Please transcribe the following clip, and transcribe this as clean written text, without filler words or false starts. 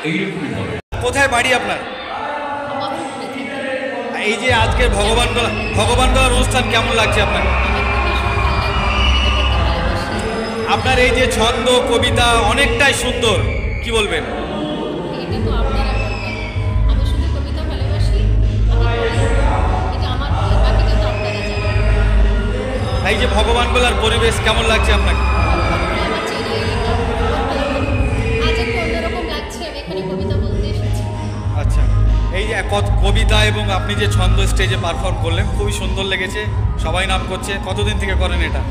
এইরকমই হবে। কোথায় বাড়ি আপনার? আমার উপরে থেকে এই যে আজকের ভগবান গলার অনুষ্ঠান কেমন লাগছে আপনার? আমার তো ভীষণ ভালো লাগে, কবিতা বলতে ভালোবাসি। আপনার এই যে ছন্দ কবিতা অনেকটাই সুন্দর, কি বলবেন? এটা তো আপনারা বলবেন, আমি শুধু কবিতা ভালোবাসি, আমি বলি, এটা আমার বলে, বাকিটা তো আপনারা জানেন। এই যে ভগবান গলার পরিবেশ কেমন লাগছে আপনাকে? আমার চেনা এলাকা, আমার ভালো লাগে। আজ একটু অন্যরকম লাগছে, আমি এখানে কবিতা বলতে এসেছি। আচ্ছা, এই যে কবিতা এবং আপনি যে ছন্দ স্টেজে পারফর্ম করলেন খুবই সুন্দর লেগেছে, সবাই নাম করছে। কতদিন থেকে করেন এটা?